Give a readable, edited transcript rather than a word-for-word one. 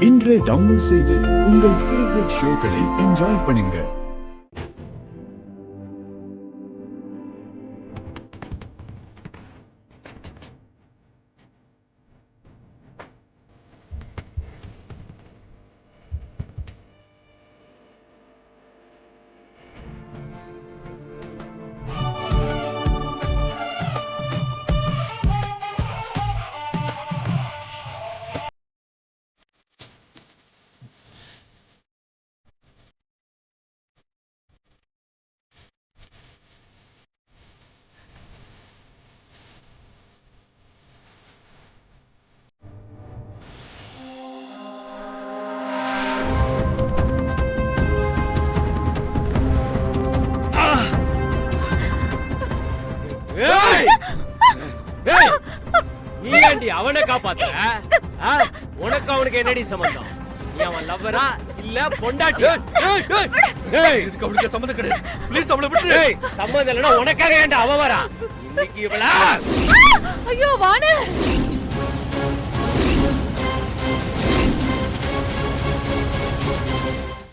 இன்றே டவுன்லோட் செய்து உங்கள் ஃபேவரட் ஷோக்களை என்ஜாய் பண்ணுங்க. நீ ஏண்டி அவனை காப்பாத்த? உனக்கு அவனுக்கு என்னடி சம்பந்தம்? நீ அவன் லவ்வரா இல்ல பொண்டாட்டியா? இதுக்கு அவளுக்கு சம்மந்தம் கிடையாது. ப்ளீஸ் அவளை விட்டு. சம்மந்தம் இல்லைன்னா உனக்காக ஏன்டா அவன் வரா? இன்னைக்கு இவளா? ஐயோ வாணு!